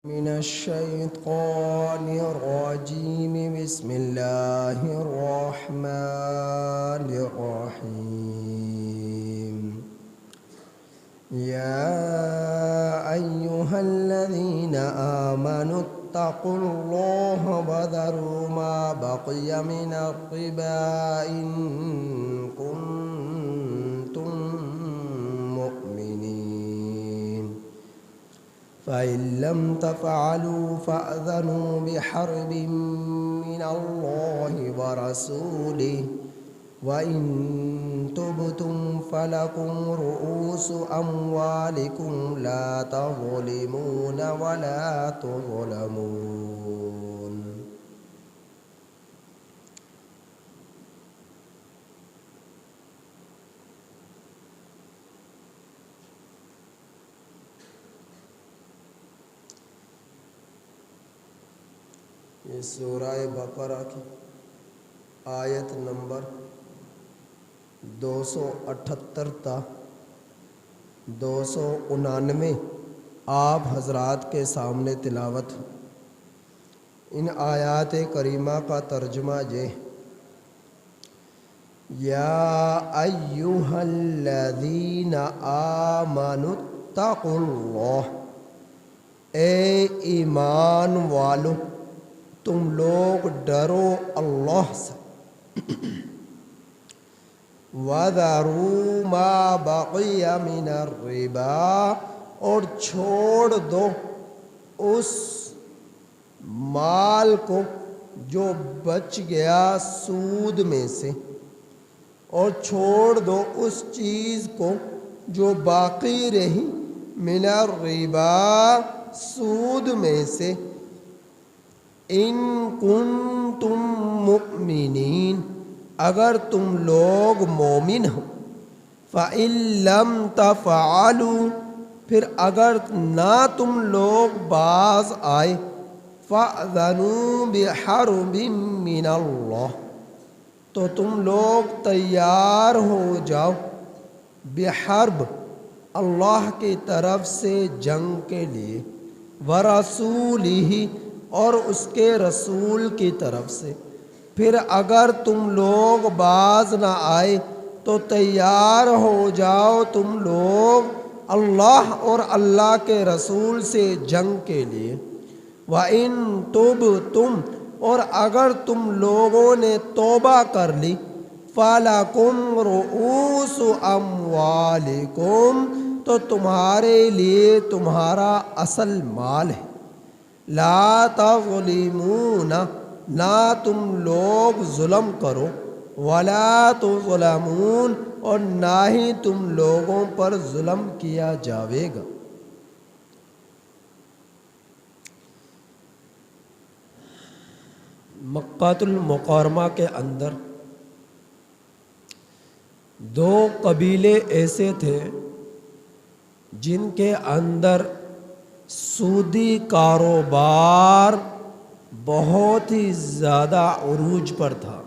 من الشيطان الرجيم. بسم الله الرحمن الرحيم. يا أيها الذين آمنوا اتقوا الله وذروا ما بقي من الربا إن كنتم مؤمنين، فإن لم تفعلوا فأذنوا بحرب من الله ورسوله، وإن تبتم فلكم رؤوس أموالكم لا تظلمون ولا تظلمون. یہ سورہ بقرہ کی آیت نمبر 278 تا 299 آپ حضرات کے سامنے تلاوت. ان آیات کریمہ کا ترجمہ یہ: یا ایھا الذین آمنوا اتقوا اللہ، اے ایمان والو تم لوگ ڈرو اللہ سے. وَذَرُوا مَا بَقِيَ مِنَ الرِّبَا، اور چھوڑ دو اس مال کو جو بچ گیا سود میں سے، اور چھوڑ دو اس چیز کو جو باقی رہی من الربا سود میں سے. ان کنتم مؤمنین، اگر تم لوگ مومن ہو. فَإِن لَّمْ تَفْعَلُوا، پھر اگر نہ تم لوگ باز آئے. فَأْذَنُوا بِحَرْبٍ مِّنَ اللَّهِ، تو تم لوگ تیار ہو جاؤ. بحرب، اللہ کی طرف سے جنگ کے لیے. وَرَسُولِهِ، اور اس کے رسول کی طرف سے. پھر اگر تم لوگ باز نہ آئے تو تیار ہو جاؤ تم لوگ اللہ اور اللہ کے رسول سے جنگ کے لیے. وَإِن تُبْتُمْ، اور اگر تم لوگوں نے توبہ کر لی. فَلَكُمْ رُؤُوسُ أَمْوَالِكُمْ، تو تمہارے لیے تمہارا اصل مال ہے. لا تظلمون، نہ تم لوگ ظلم کرو. ولا تظلمون، اور نہ ہی تم لوگوں پر ظلم کیا جاوے گا. مکہ المکرمہ کے اندر دو قبیلے ایسے تھے جن کے اندر سودی کاروبار بہت ہی زیادہ عروج پر تھا.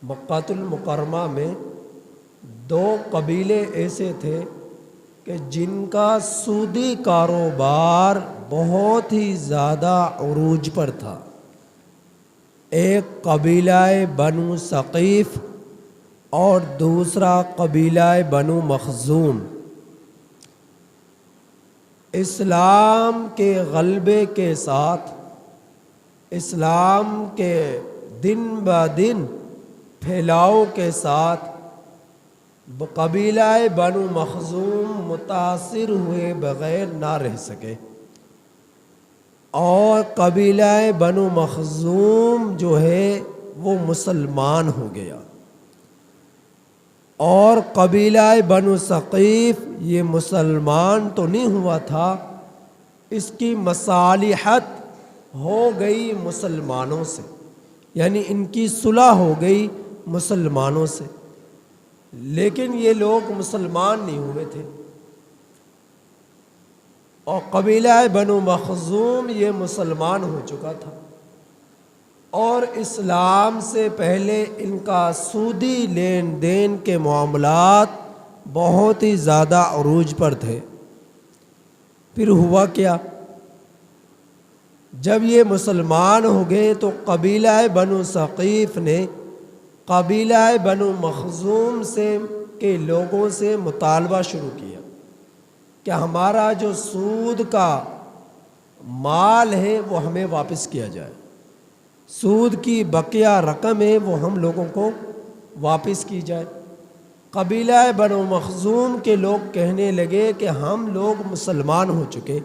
مکہ المکرمہ میں دو قبیلے ایسے تھے کہ جن کا سودی کاروبار بہت ہی زیادہ عروج پر تھا. ایک قبیلہ بنو ثقیف اور دوسرا قبیلہ بنو مخزوم. اسلام کے غلبے کے ساتھ، اسلام کے دن بہ دن پھیلاؤ کے ساتھ قبیلہ بنو مخزوم متاثر ہوئے بغیر نہ رہ سکے، اور قبیلہ بنو مخزوم جو ہے وہ مسلمان ہو گیا. اور قبیلہ بنو ثقیف یہ مسلمان تو نہیں ہوا تھا، اس کی مصالحت ہو گئی مسلمانوں سے، یعنی ان کی صلح ہو گئی مسلمانوں سے، لیکن یہ لوگ مسلمان نہیں ہوئے تھے. اور قبیلہ بنو مخزوم یہ مسلمان ہو چکا تھا، اور اسلام سے پہلے ان کا سودی لین دین کے معاملات بہت ہی زیادہ عروج پر تھے. پھر ہوا کیا جب یہ مسلمان ہو گئے تو قبیلہ بنو ثقیف نے قبیلہ بنو مخزوم سے کے لوگوں سے مطالبہ شروع کیا کہ ہمارا جو سود کا مال ہے وہ ہمیں واپس کیا جائے، سود کی بقیہ رقم ہے وہ ہم لوگوں کو واپس کی جائے۔ قبیلہ بنو مخزوم کے لوگ کہنے لگے کہ ہم لوگ مسلمان ہو چکے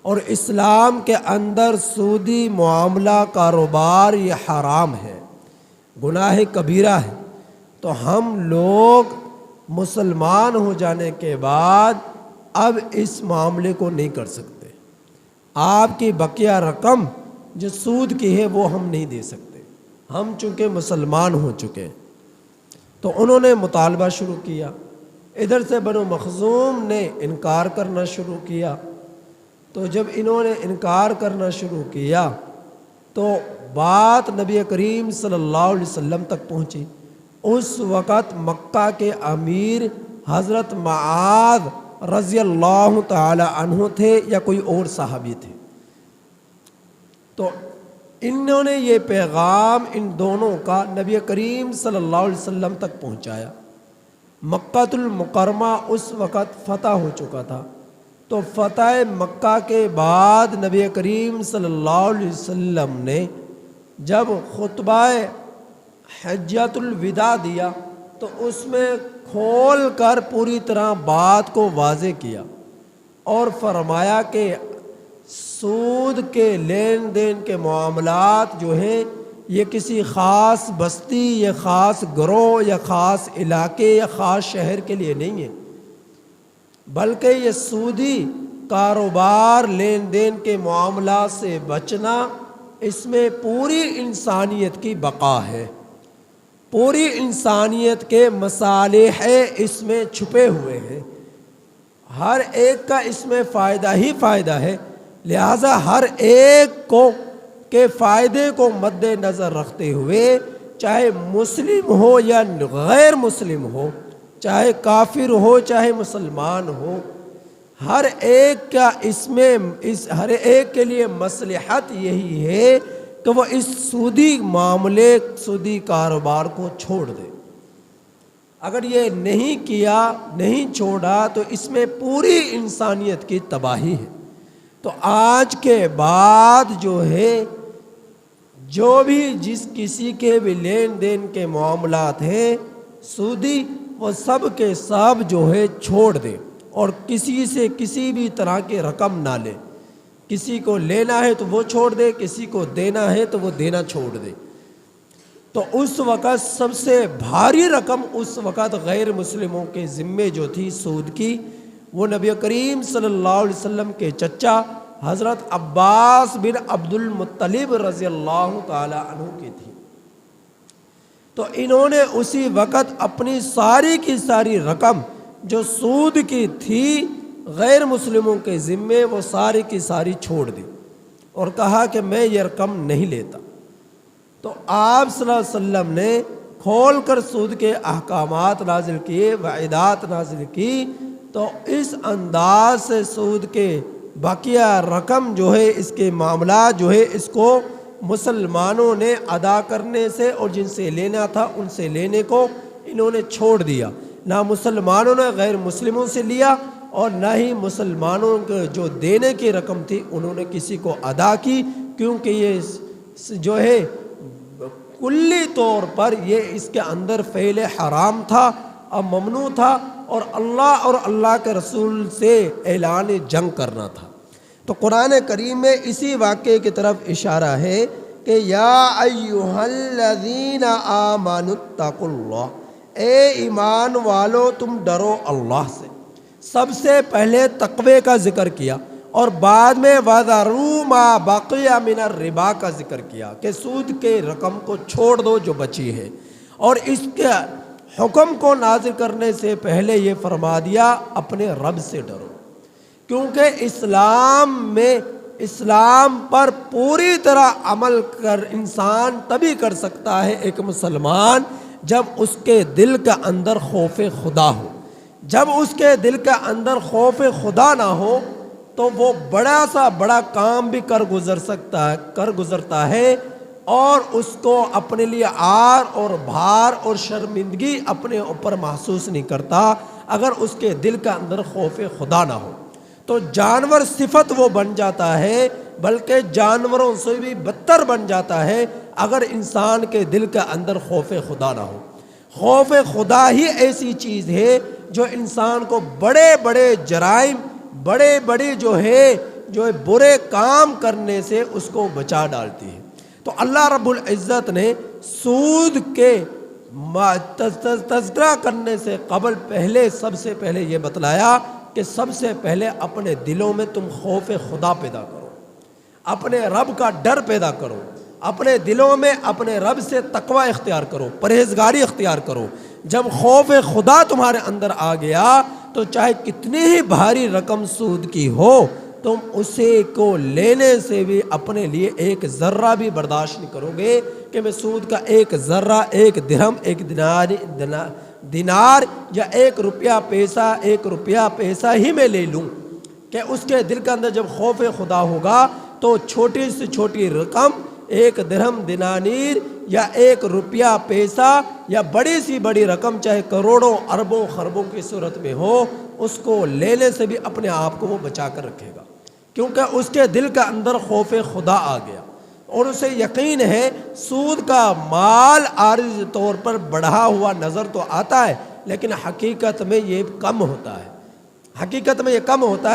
اور اسلام کے اندر سودی معاملہ کاروبار یہ حرام ہے، گناہ کبیرہ ہے، تو ہم لوگ مسلمان ہو جانے کے بعد اب اس معاملے کو نہیں کر سکتے، آپ کی بقیہ رقم جو سود کی ہے وہ ہم نہیں دے سکتے، ہم چونکہ مسلمان ہو چکے۔ تو انہوں نے مطالبہ شروع کیا، ادھر سے بنو مخزوم نے انکار کرنا شروع کیا۔ تو جب انہوں نے انکار کرنا شروع کیا تو بات نبی کریم صلی اللہ علیہ وسلم تک پہنچی۔ اس وقت مکہ کے امیر حضرت معاذ رضی اللہ تعالی عنہ تھے یا کوئی اور صحابی تھے۔ تو انہوں نے یہ پیغام ان دونوں کا نبی کریم صلی اللہ علیہ وسلم تک پہنچایا۔ مکہ المکرمہ اس وقت فتح ہو چکا تھا، تو فتح مکہ کے بعد نبی کریم صلی اللہ علیہ وسلم نے جب خطبہ حجۃ الوداع دیا تو اس میں کھول کر پوری طرح بات کو واضح کیا اور فرمایا کہ سود کے لین دین کے معاملات جو ہیں یہ کسی خاص بستی یا خاص گروہ یا خاص علاقے یا خاص شہر کے لیے نہیں ہے، بلکہ یہ سودی کاروبار لین دین کے معاملات سے بچنا اس میں پوری انسانیت کی بقا ہے، پوری انسانیت کے مصالح اس میں چھپے ہوئے ہیں، ہر ایک کا اس میں فائدہ ہی فائدہ ہے، لہذا ہر ایک کو کے فائدے کو مد نظر رکھتے ہوئے چاہے مسلم ہو یا غیر مسلم ہو، چاہے کافر ہو چاہے مسلمان ہو، ہر ایک کا ہر ایک کے لیے مصلحت یہی ہے کہ وہ اس سودی معاملے سودی کاروبار کو چھوڑ دے۔ اگر یہ نہیں کیا نہیں چھوڑا تو اس میں پوری انسانیت کی تباہی ہے۔ تو آج کے بعد جو ہے جو بھی جس کسی کے بھی لین دین کے معاملات ہیں سودی، وہ سب کے سب جو ہے چھوڑ دے اور کسی سے کسی بھی طرح کے رقم نہ لے، کسی کو لینا ہے تو وہ چھوڑ دے، کسی کو دینا ہے تو وہ دینا چھوڑ دے۔ تو اس وقت سب سے بھاری رقم اس وقت غیر مسلموں کے ذمے جو تھی سود کی، وہ نبی کریم صلی اللہ علیہ وسلم کے چچا حضرت عباس بن عبد المطلب رضی اللہ تعالی عنہ کی تھی۔ تو انہوں نے اسی وقت اپنی ساری کی ساری رقم جو سود کی تھی غیر مسلموں کے ذمے وہ ساری کی ساری چھوڑ دی اور کہا کہ میں یہ رقم نہیں لیتا۔ تو آپ صلی اللہ علیہ وسلم نے کھول کر سود کے احکامات نازل کیے، وعیدات نازل کی، تو اس انداز سے سود کے بقیہ رقم جو ہے اس کے معاملات جو ہے اس کو مسلمانوں نے ادا کرنے سے اور جن سے لینا تھا ان سے لینے کو انہوں نے چھوڑ دیا، نہ مسلمانوں نے غیر مسلموں سے لیا اور نہ ہی مسلمانوں کے جو دینے کی رقم تھی انہوں نے کسی کو ادا کی، کیونکہ یہ جو ہے کلی طور پر یہ اس کے اندر فعل حرام تھا اور ممنوع تھا اور اللہ کے رسول سے اعلان جنگ کرنا تھا۔ تو قرآن کریم میں اسی واقعے کی طرف اشارہ ہے کہ یا ایھا الذین آمنوا اتقوا اللہ، اے ایمان والو تم ڈرو اللہ سے۔ سب سے پہلے تقوی کا ذکر کیا اور بعد میں وَذَرُوا مَا بَقِیَ مِنَ الرِّبَا کا ذکر کیا کہ سود کے رقم کو چھوڑ دو جو بچی ہے، اور اس کے حکم کو نازل کرنے سے پہلے یہ فرما دیا اپنے رب سے ڈرو، کیونکہ اسلام پر پوری طرح عمل کر انسان تبھی کر سکتا ہے ایک مسلمان جب اس کے دل کے اندر خوف خدا ہو۔ جب اس کے دل کے اندر خوف خدا نہ ہو تو وہ بڑا سا بڑا کام بھی کر گزرتا ہے اور اس کو اپنے لیے عار اور بھار اور شرمندگی اپنے اوپر محسوس نہیں کرتا اگر اس کے دل کا اندر خوف خدا نہ ہو۔ تو جانور صفت وہ بن جاتا ہے، بلکہ جانوروں سے بھی بدتر بن جاتا ہے اگر انسان کے دل کے اندر خوف خدا نہ ہو۔ خوف خدا ہی ایسی چیز ہے جو انسان کو بڑے بڑے جرائم، بڑے بڑے جو برے کام کرنے سے اس کو بچا ڈالتی ہے۔ تو اللہ رب العزت نے سود کے تذکرہ کرنے سے قبل سب سے پہلے یہ بتلایا کہ سب سے پہلے اپنے دلوں میں تم خوف خدا پیدا کرو، اپنے رب کا ڈر پیدا کرو، اپنے دلوں میں اپنے رب سے تقوی اختیار کرو، پرہیزگاری اختیار کرو۔ جب خوف خدا تمہارے اندر آ گیا تو چاہے کتنی ہی بھاری رقم سود کی ہو، تم اسے کو لینے سے بھی اپنے لیے ایک ذرہ بھی برداشت نہیں کرو گے کہ میں سود کا ایک ذرہ، ایک درہم، ایک دینار یا ایک روپیہ پیسہ ہی میں لے لوں۔ کہ اس کے دل کے اندر جب خوف خدا ہوگا تو چھوٹی سے چھوٹی رقم، ایک درہم، دینار یا ایک روپیہ پیسہ یا بڑی سی بڑی رقم، چاہے کروڑوں اربوں خربوں کی صورت میں ہو، اس کو لینے سے بھی اپنے آپ کو وہ بچا کر رکھے گا، کیونکہ اس کے دل کا اندر خوف خدا آ گیا اور اسے یقین ہے سود کا مال عارضی طور پر بڑھا ہوا نظر تو آتا ہے، لیکن حقیقت میں یہ کم ہوتا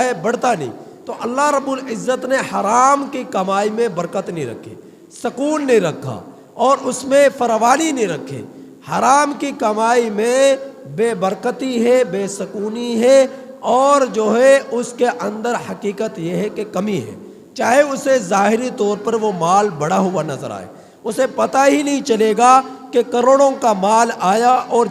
ہے، بڑھتا نہیں۔ تو اللہ رب العزت نے حرام کی کمائی میں برکت نہیں رکھی، سکون نہیں رکھا اور اس میں فراوانی نہیں رکھے۔ حرام کی کمائی میں بے برکتی ہے، بے سکونی ہے، اور اس کے اندر حقیقت یہ ہے کہ کمی ہے۔ چاہے اسے ظاہری طور پر وہ مال بڑا ہوا نظر آئے، اسے پتہ ہی نہیں چلے گا کہ کروڑوں کا مال آیا اور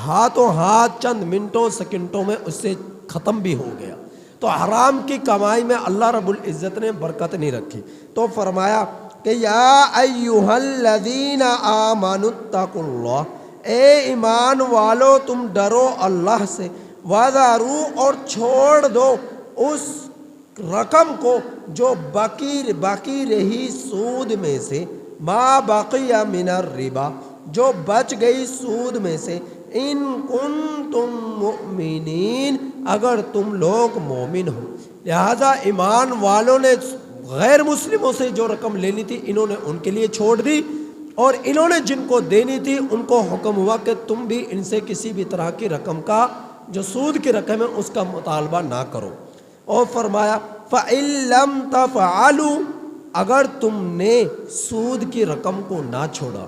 ہاتھوں ہاتھ چند منٹوں سیکنڈوں میں اس سے ختم بھی ہو گیا۔ تو حرام کی کمائی میں اللہ رب العزت نے برکت نہیں رکھی۔ تو فرمایا کہ یا ایھا الذین آمنوا اتقوا اللہ، اے ایمان والو تم ڈرو اللہ سے، وذروا اور چھوڑ دو اس رقم کو جو باقی رہی سود میں سے، ما بقی من الربا جو بچ گئی سود میں سے، ان کنتم مؤمنین اگر تم لوگ مومن ہو۔ لہذا ایمان والوں نے غیر مسلموں سے جو رقم لینی تھی انہوں نے ان کے لیے چھوڑ دی، اور انہوں نے جن کو دینی تھی ان کو حکم ہوا کہ تم بھی ان سے کسی بھی طرح کی رقم کا، جو سود کی رقم ہے اس کا مطالبہ نہ کرو۔ اور فرمایا فَإِن لَّمْ تَفْعَلُوا اگر تم نے سود کی رقم کو نہ چھوڑا،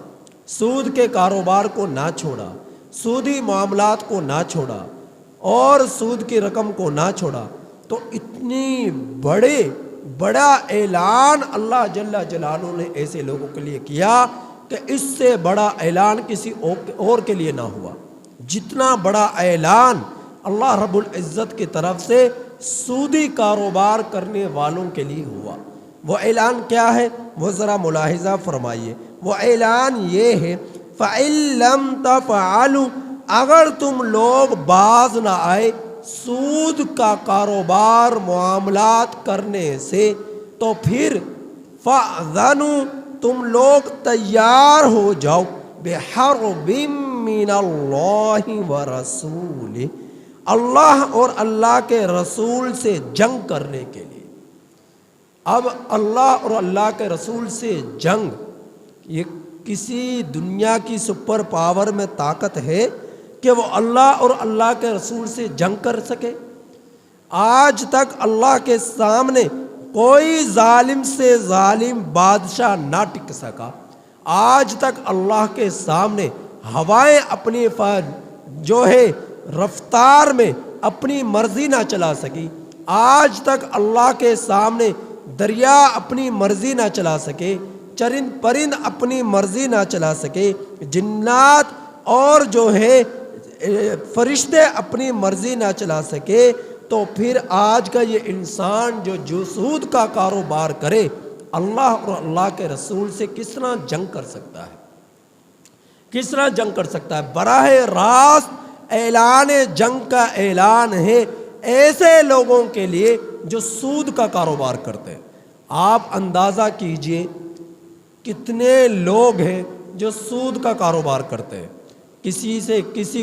سود کے کاروبار کو نہ چھوڑا، سودی معاملات کو نہ چھوڑا اور سود کی رقم کو نہ چھوڑا، تو اتنی بڑا اعلان اللہ جل جلالہ نے ایسے لوگوں کے لیے کیا کہ اس سے بڑا اعلان کسی اور کے لیے نہ ہوا۔ جتنا بڑا اعلان اللہ رب العزت کی طرف سے سودی کاروبار کرنے والوں کے لیے ہوا، وہ اعلان کیا ہے وہ ذرا ملاحظہ فرمائیے۔ وہ اعلان یہ ہے فَإِن لَّمْ تَفْعَلُوا اگر تم لوگ باز نہ آئے سود کا کاروبار معاملات کرنے سے، تو پھر فَأْذَنُوا تم لوگ تیار ہو جاؤ بِحَرْبٍ مِّنَ اللَّهِ وَرَسُولِهِ اللہ اور اللہ کے رسول سے جنگ کرنے کے لیے۔ اب اللہ اور اللہ کے رسول سے جنگ، یہ کسی دنیا کی سپر پاور میں طاقت ہے کہ وہ اللہ اور اللہ کے رسول سے جنگ کر سکے؟ آج تک اللہ کے سامنے کوئی ظالم سے ظالم بادشاہ نہ ٹک سکا۔ آج تک اللہ کے سامنے ہوائیں اپنی رفتار میں اپنی مرضی نہ چلا سکی۔ آج تک اللہ کے سامنے دریا اپنی مرضی نہ چلا سکے، چرند پرند اپنی مرضی نہ چلا سکے، جنات اور فرشتے اپنی مرضی نہ چلا سکے، تو پھر آج کا یہ انسان جو سود کا کاروبار کرے اللہ اور اللہ کے رسول سے کس طرح جنگ کر سکتا ہے؟ کس طرح جنگ کر سکتا ہے؟ براہ راست اعلان جنگ کا اعلان ہے ایسے لوگوں کے لیے جو سود کا کاروبار کرتے ہیں، آپ اندازہ کیجئے کتنے لوگ ہیں جو سود کا کاروبار کرتے ہیں،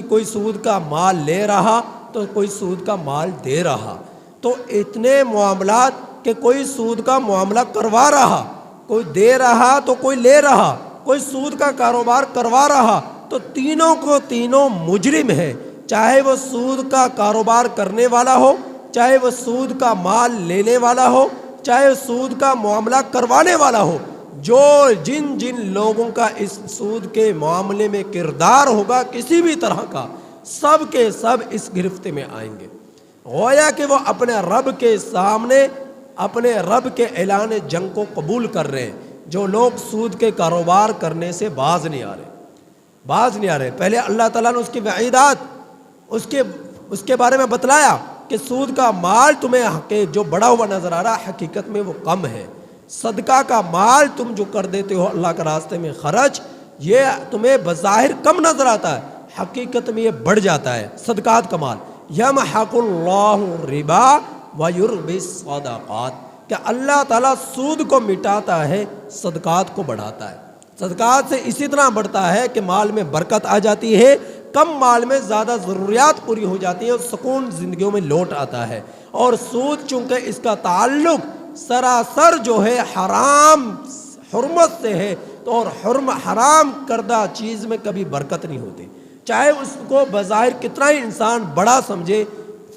کوئی سود کا مال لے رہا تو کوئی سود کا مال دے رہا، تو اتنے معاملات کہ کوئی سود کا معاملہ کروا رہا، کوئی دے رہا تو کوئی لے رہا، کوئی سود کا کاروبار کروا رہا، تو تینوں کو تینوں مجرم ہے، چاہے وہ سود کا کاروبار کرنے والا ہو، چاہے وہ سود کا مال لینے والا ہو، چاہے سود کا معاملہ کروانے والا ہو۔ جو جن لوگوں کا اس سود کے معاملے میں کردار ہوگا کسی بھی طرح کا، سب کے سب اس گرفت میں آئیں گے، گویا کہ وہ اپنے رب کے سامنے اپنے رب کے اعلان جنگ کو قبول کر رہے ہیں۔ جو لوگ سود کے کاروبار کرنے سے باز نہیں آ رہے، پہلے اللہ تعالیٰ نے اس کی وعیدات اس کے بارے میں بتلایا کہ سود کا مال تمہیں جو بڑا ہوا نظر آ رہا حقیقت میں وہ کم ہے، صدقہ کا مال تم جو کر دیتے ہو اللہ کے راستے میں خرچ، یہ تمہیں بظاہر کم نظر آتا ہے، حقیقت میں یہ بڑھ جاتا ہے صدقات کا مال۔ یمحق اللہ الربا ویربی الصدقات، کہ اللہ تعالیٰ سود کو مٹاتا ہے، صدقات کو بڑھاتا ہے۔ صدقات سے اسی طرح بڑھتا ہے کہ مال میں برکت آ جاتی ہے، کم مال میں زیادہ ضروریات پوری ہو جاتی ہیں اور سکون زندگیوں میں لوٹ آتا ہے۔ اور سود چونکہ اس کا تعلق سراسر جو ہے حرام حرمت سے ہے، تو اور حرام کردہ چیز میں کبھی برکت نہیں ہوتی، چاہے اس کو بظاہر کتنا ہی انسان بڑا سمجھے،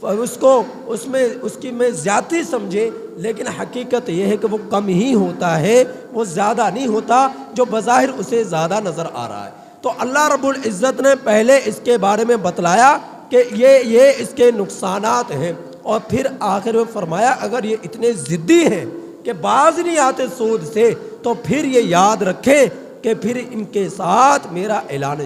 اس کی میں زیادتی سمجھے، لیکن حقیقت یہ ہے کہ وہ کم ہی ہوتا ہے، وہ زیادہ نہیں ہوتا جو بظاہر اسے زیادہ نظر آ رہا ہے۔ تو اللہ رب العزت نے پہلے اس کے بارے میں بتلایا کہ یہ اس کے نقصانات ہیں، اور پھر آخر میں فرمایا اگر یہ اتنے ضدی ہیں کہ باز نہیں آتے سود سے، تو پھر یہ یاد رکھیں کہ پھر ان کے ساتھ میرا اعلان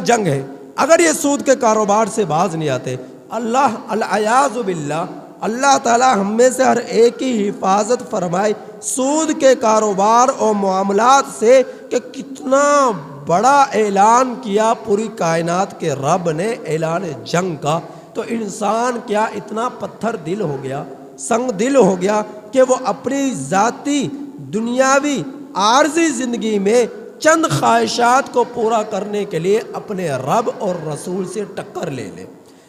جنگ ہے۔ اگر یہ سود کے کاروبار سے باز نہیں آتے، العیاذ باللہ، اللہ تعالی ہم میں سے ہر ایک کی حفاظت فرمائے سود کے کاروبار اور معاملات سے، کہ کتنا بڑا اعلان کیا پوری کائنات کے رب نے اعلان جنگ کا، تو انسان کیا اتنا پتھر دل ہو گیا، سنگ دل ہو گیا کہ وہ اپنی ذاتی دنیاوی عارضی زندگی میں چند خواہشات کو پورا کرنے کے لیے اپنے رب اور رسول سے ٹکر لے لے،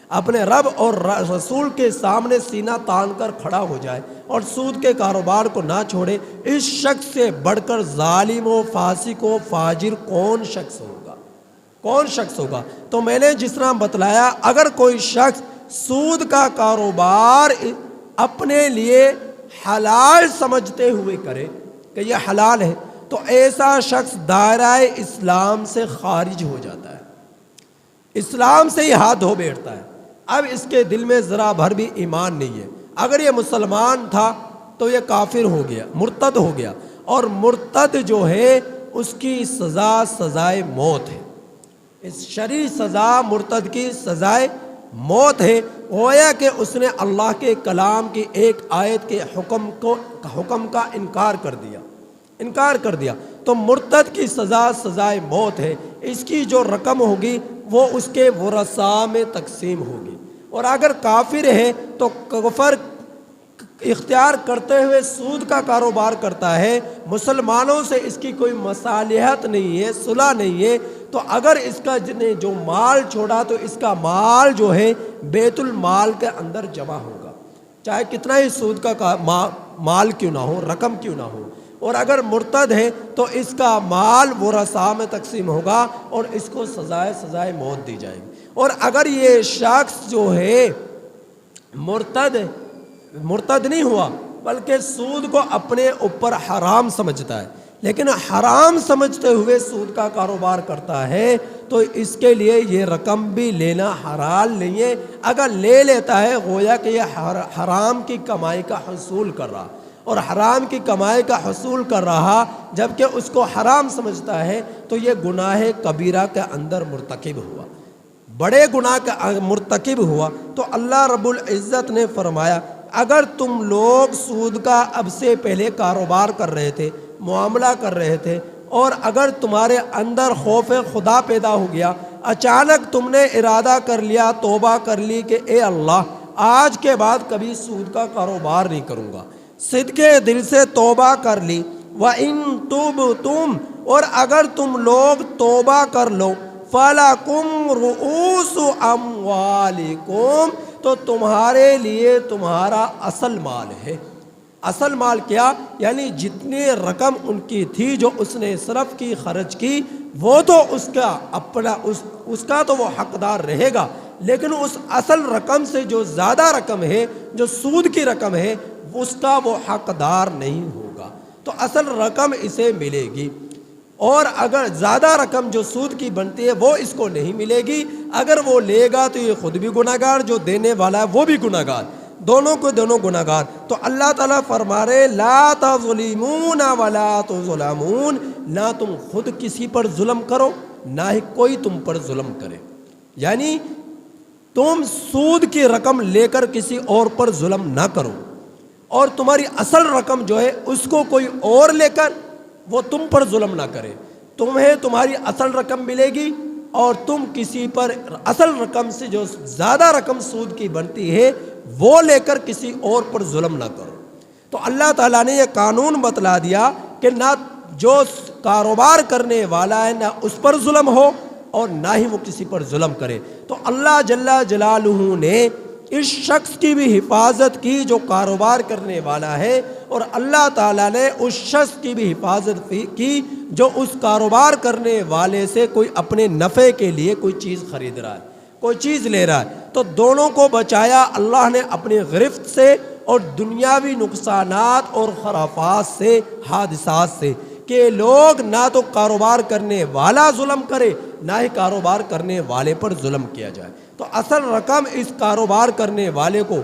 اپنے رب اور رسول کے سامنے سینہ تان کر کھڑا ہو جائے اور سود کے کاروبار کو نہ چھوڑے۔ اس شخص سے بڑھ کر ظالم و فاسق و فاجر کون شخص ہوگا؟ تو میں نے جس طرح بتلایا، اگر کوئی شخص سود کا کاروبار اپنے لیے حلال سمجھتے ہوئے کرے کہ یہ حلال ہے، تو ایسا شخص دائرہ اسلام سے خارج ہو جاتا ہے، اسلام سے ہی ہاتھ دھو بیٹھتا ہے۔ اب اس کے دل میں ذرا بھر بھی ایمان نہیں ہے۔ اگر یہ مسلمان تھا تو یہ کافر ہو گیا، مرتد ہو گیا، اور مرتد جو ہے اس کی سزائے موت ہے، اس شرعی سزا مرتد کی سزائے موت ہے۔ گویا کہ اس نے اللہ کے کلام کی ایک آیت کے حکم کا انکار کر دیا، تو مرتد کی سزائے موت ہے۔ اس کی جو رقم ہوگی وہ اس کے ورثاء میں تقسیم ہوگی، اور اگر کافر ہے تو کفر اختیار کرتے ہوئے سود کا کاروبار کرتا ہے، مسلمانوں سے اس کی کوئی مصالحت نہیں ہے، صلح نہیں ہے، تو اگر اس کا جو مال چھوڑا تو اس کا مال جو ہے بیت المال کے اندر جمع ہوگا، چاہے کتنا ہی سود کا مال کیوں نہ ہو، رقم کیوں نہ ہو۔ اور اگر مرتد ہے تو اس کا مال ورثاء میں تقسیم ہوگا اور اس کو سزائے موت دی جائے گی۔ اور اگر یہ شخص جو ہے مرتد نہیں ہوا بلکہ سود کو اپنے اوپر حرام سمجھتا ہے، لیکن حرام سمجھتے ہوئے سود کا کاروبار کرتا ہے، تو اس کے لیے یہ رقم بھی لینا حلال نہیں ہے۔ اگر لے لیتا ہے گویا کہ یہ حرام کی کمائی کا حصول کر رہا، اور حرام کی کمائی کا حصول کر رہا جبکہ اس کو حرام سمجھتا ہے، تو یہ گناہ کبیرہ کے اندر مرتکب ہوا، بڑے گناہ کا مرتکب ہوا۔ تو اللہ رب العزت نے فرمایا اگر تم لوگ سود کا اب سے پہلے کاروبار کر رہے تھے، معاملہ کر رہے تھے، اور اگر تمہارے اندر خوف خدا پیدا ہو گیا، اچانک تم نے ارادہ کر لیا، توبہ کر لی کہ اے اللہ آج کے بعد کبھی سود کا کاروبار نہیں کروں گا، صدقے دل سے توبہ کر لی، وَإِن تُبْتُمْ اور اگر تم لوگ توبہ کر لو، فَلَكُمْ رُؤُوسُ أَمْوَالِكُمْ تو تمہارے لیے تمہارا اصل مال ہے۔ اصل مال کیا؟ یعنی جتنی رقم ان کی تھی جو اس نے صرف کی، خرچ کی، وہ تو اس کا اپنا اس کا تو وہ حقدار رہے گا، لیکن اس اصل رقم سے جو زیادہ رقم ہے، جو سود کی رقم ہے، اس کا وہ حقدار نہیں ہوگا، تو اصل رقم اسے ملے گی۔ اور اگر زیادہ رقم جو سود کی بنتی ہے وہ اس کو نہیں ملے گی، اگر وہ لے گا تو یہ خود بھی گناہ گار، جو دینے والا ہے وہ بھی گناہ گار، دونوں کو دونوں گناہ گار۔ تو اللہ تعالیٰ فرما رہے لا تظلمون ولا تظلمون، نہ تم خود کسی پر ظلم کرو نہ ہی کوئی تم پر ظلم کرے، یعنی تم سود کی رقم لے کر کسی اور پر ظلم نہ کرو، اور تمہاری اصل رقم جو ہے اس کو کوئی اور لے کر وہ تم پر ظلم نہ کرے، تمہیں تمہاری اصل رقم ملے گی اور تم کسی پر اصل رقم سے جو زیادہ رقم سود کی بنتی ہے وہ لے کر کسی اور پر ظلم نہ کرو۔ تو اللہ تعالیٰ نے یہ قانون بتلا دیا کہ نہ جو کاروبار کرنے والا ہے نہ اس پر ظلم ہو اور نہ ہی وہ کسی پر ظلم کرے۔ تو اللہ جل جلالہ نے اس شخص کی بھی حفاظت کی جو کاروبار کرنے والا ہے، اور اللہ تعالیٰ نے اس شخص کی بھی حفاظت کی جو اس کاروبار کرنے والے سے کوئی اپنے نفع کے لیے کوئی چیز خرید رہا ہے، کوئی چیز لے رہا ہے، تو دونوں کو بچایا اللہ نے اپنی گرفت سے اور دنیاوی نقصانات اور خرافات سے، حادثات سے، کہ لوگ نہ تو کاروبار کرنے والا ظلم کرے نہ ہی کاروبار کرنے والے پر ظلم کیا جائے۔ تو اصل رقم اس کاروبار کرنے والے کو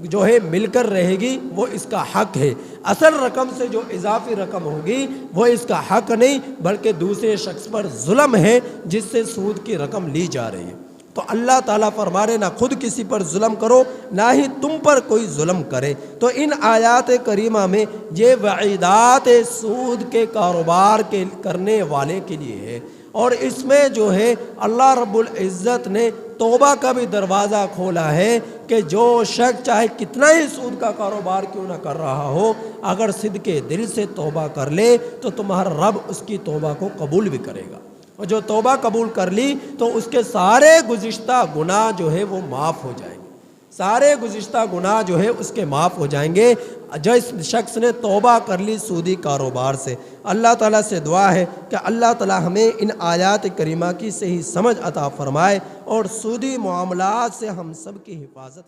جو ہے مل کر رہے گی، وہ اس کا حق ہے، اصل رقم سے جو اضافی رقم ہوگی وہ اس کا حق نہیں بلکہ دوسرے شخص پر ظلم ہے جس سے سود کی رقم لی جا رہی ہے۔ تو اللہ تعالیٰ فرما رہے نہ خود کسی پر ظلم کرو نہ ہی تم پر کوئی ظلم کرے۔ تو ان آیات کریمہ میں یہ وعیدات سود کے کاروبار کے کرنے والے کے لیے ہے، اور اس میں جو ہے اللہ رب العزت نے توبہ کا بھی دروازہ کھولا ہے کہ جو شخص چاہے کتنا ہی سود کا کاروبار کیوں نہ کر رہا ہو، اگر صدقے دل سے توبہ کر لے تو تمہارا رب اس کی توبہ کو قبول بھی کرے گا، اور جو توبہ قبول کر لی تو اس کے سارے گزشتہ گناہ جو ہے وہ معاف ہو جائیں گے، سارے گزشتہ گناہ جو ہے اس کے معاف ہو جائیں گے جس شخص نے توبہ کر لی سودی کاروبار سے۔ اللہ تعالیٰ سے دعا ہے کہ اللہ تعالیٰ ہمیں ان آیات کریمہ کی صحیح سمجھ عطا فرمائے اور سودی معاملات سے ہم سب کی حفاظت